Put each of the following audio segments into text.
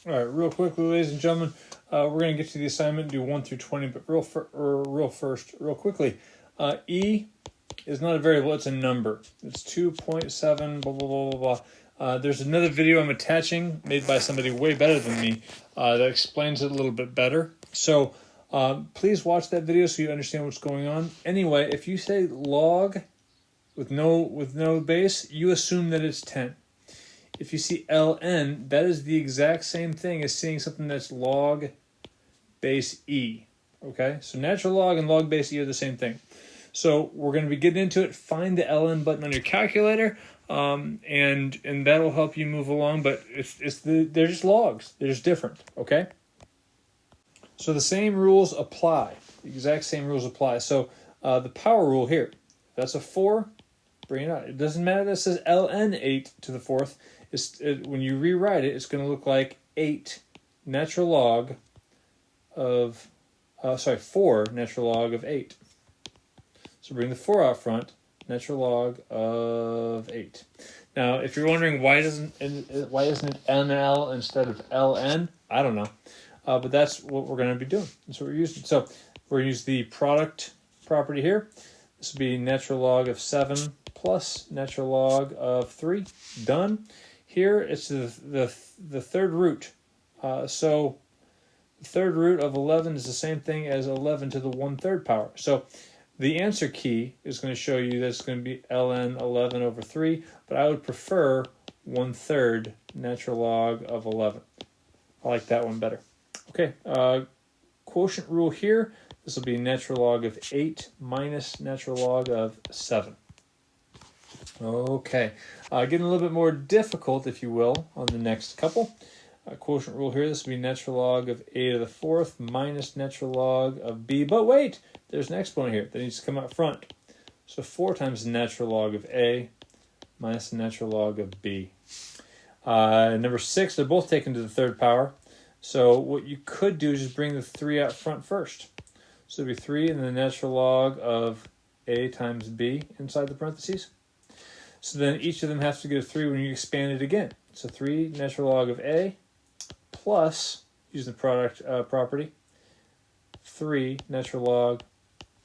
All right, real quickly, ladies and gentlemen, we're going to get to the assignment, do 1 through 20, but real quickly, E is not a variable, it's a number. It's 2.7, blah, blah, blah, blah, blah. There's another video I'm attaching, made by somebody way better than me, that explains it a little bit better. So please watch that video so you understand what's going on. Anyway, if you say log with no base, you assume that it's 10. If you see ln, that is the exact same thing as seeing something that's log base e. Okay, so natural log and log base e are the same thing. So we're going to be getting into it. Find the ln button on your calculator, and that'll help you move along. But they're just logs. They're just different. Okay. So the same rules apply. The exact same rules apply. So the power rule here. That's a 4. Bring it out. It doesn't matter that it says ln 8 to the 4th. When you rewrite it, it's going to look like 8 natural log of, 4 natural log of 8. So bring the 4 out front, natural log of 8. Now, if you're wondering why isn't it NL instead of LN, I don't know. But that's what we're going to be doing. That's what we're using. So we're going to use the product property here. This will be natural log of 7 plus natural log of 3. Done. Here it's the third root. So the third root of 11 is the same thing as 11 to the 1/3 power. So the answer key is going to show you that it's going to be ln 11 over 3, but I would prefer 1/3 natural log of 11. I like that one better. Okay, quotient rule here. This will be natural log of 8 minus natural log of 7. Okay, getting a little bit more difficult, if you will, on the next couple. Quotient rule here, this will be natural log of a to the 4th minus natural log of b. But wait, there's an exponent here that needs to come out front. So 4 times the natural log of a minus the natural log of b. Number 6, they're both taken to the 3rd power. So what you could do is just bring the 3 out front first. So it'll be 3 and the natural log of a times b inside the parentheses. So then each of them has to get a 3 when you expand it again. So 3 natural log of a plus, use the product property, 3 natural log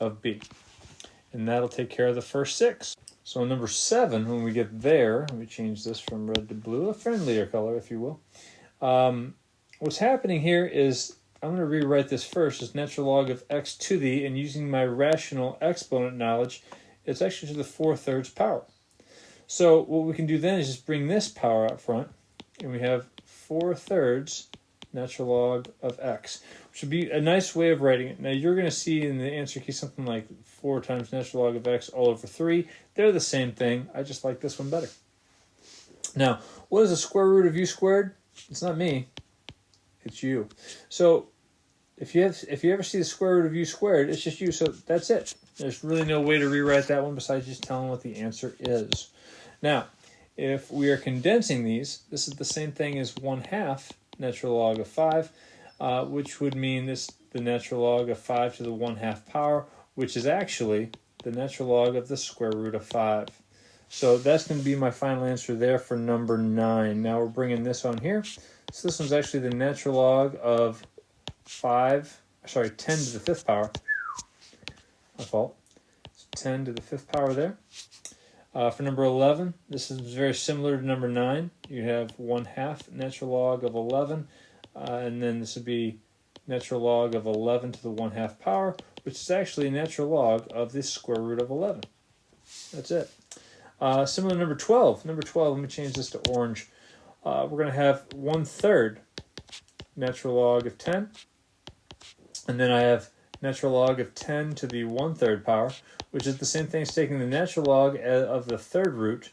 of b. And that'll take care of the first 6. So number 7, when we get there, let me change this from red to blue, a friendlier color, if you will. What's happening here is, I'm going to rewrite this first as natural log of x to the, and using my rational exponent knowledge, it's actually to the 4/3 power. So what we can do then is just bring this power out front, and we have 4/3 natural log of x, which would be a nice way of writing it. Now you're going to see in the answer key something like 4 times natural log of x all over 3. They're the same thing. I just like this one better. Now, what is the square root of u squared? It's not me. It's you. So if you ever see the square root of u squared, it's just u. So that's it. There's really no way to rewrite that one besides just telling what the answer is. Now, if we are condensing these, this is the same thing as 1/2 natural log of 5, which would mean the natural log of 5 to the 1/2 power, which is actually the natural log of the square root of 5. So that's going to be my final answer there for number 9. Now we're bringing this on here. So this one's actually the natural log of 10 to the 5th power. My fault. It's 10 to the 5th power there. For number 11, this is very similar to number 9. You have 1/2 natural log of 11, and then this would be natural log of 11 to the 1/2 power, which is actually a natural log of the square root of 11. That's it. Similar to number 12. Number 12, let me change this to orange. We're going to have 1/3 natural log of 10, and then I have natural log of 10 to the 1/3 power, which is the same thing as taking the natural log of the 3rd root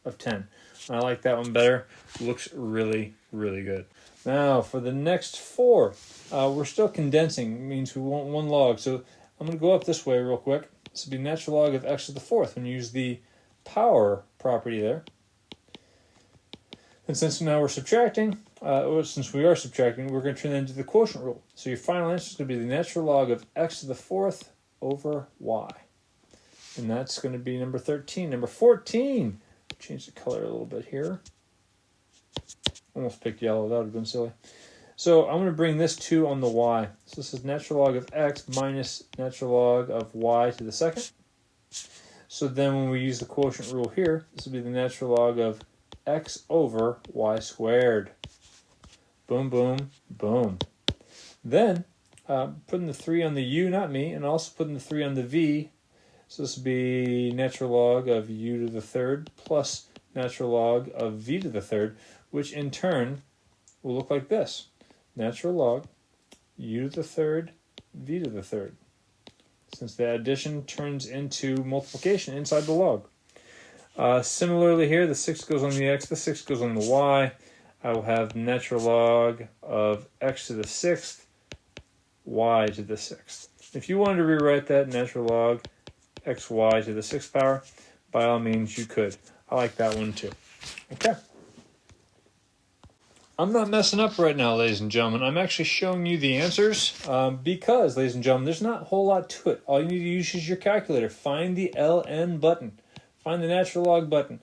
of 10. I like that one better. Looks really, really good. Now, for the next 4, we're still condensing. It means we want 1 log. So I'm going to go up this way real quick. This would be natural log of x to the 4th when you use the power property there. And since now we're subtracting, since we are subtracting, we're going to turn that into the quotient rule. So your final answer is going to be the natural log of x to the 4th over y. And that's going to be number 13. Number 14, change the color a little bit here. Almost picked yellow. That would have been silly. So I'm going to bring this 2 on the y. So this is natural log of x minus natural log of y to the second. So then when we use the quotient rule here, this will be the natural log of x over y squared. Boom, boom, boom. Then putting the 3 on the u, not me, and also putting the 3 on the v. So this would be natural log of u to the third plus natural log of v to the third, which in turn will look like this. Natural log u to the third, v to the third. Since the addition turns into multiplication inside the log. Similarly here, the 6 goes on the x, the 6 goes on the y. I will have natural log of x to the 6th, y to the 6th. If you wanted to rewrite that natural log xy to the 6th power, by all means you could. I like that one too. Okay. I'm not messing up right now, ladies and gentlemen. I'm actually showing you the answers because, ladies and gentlemen, there's not a whole lot to it. All you need to use is your calculator. Find the ln button. Find the natural log button.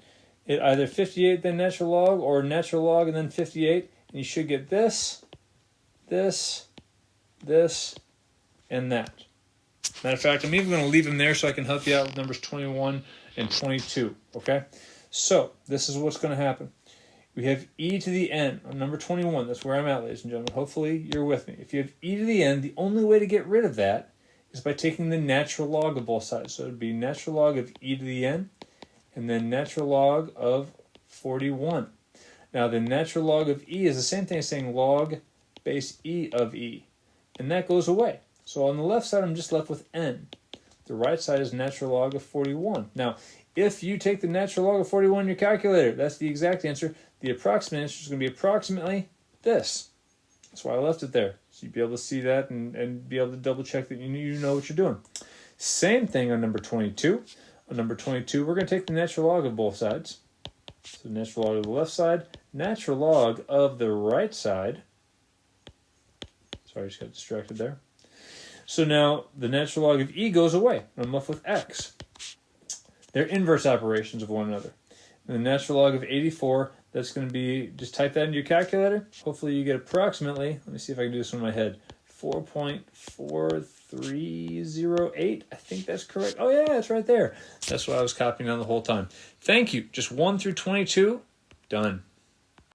It either 58 then natural log or natural log and then 58. And you should get this, this, this, and that. Matter of fact, I'm even going to leave them there so I can help you out with numbers 21 and 22. Okay? So, this is what's going to happen. We have e to the n on number 21. That's where I'm at, ladies and gentlemen. Hopefully you're with me. If you have e to the n, the only way to get rid of that is by taking the natural log of both sides. So it would be natural log of e to the n and then natural log of 41. Now the natural log of e is the same thing as saying log base e of e. And that goes away. So on the left side, I'm just left with n. The right side is natural log of 41. Now, if you take the natural log of 41 in your calculator, that's the exact answer. The approximate answer is going to be approximately this. That's why I left it there. So you'd be able to see that and be able to double check that you know what you're doing. Same thing on number 22. On number 22, we're going to take the natural log of both sides. So natural log of the left side, natural log of the right side. Sorry, I just got distracted there. So now the natural log of e goes away. I'm left with x. They're inverse operations of one another. And the natural log of 84, that's going to be, just type that into your calculator. Hopefully you get approximately, let me see if I can do this in my head, 4.4308. I think that's correct. Oh yeah, it's right there. That's what I was copying on the whole time. Thank you. Just 1 through 22, done.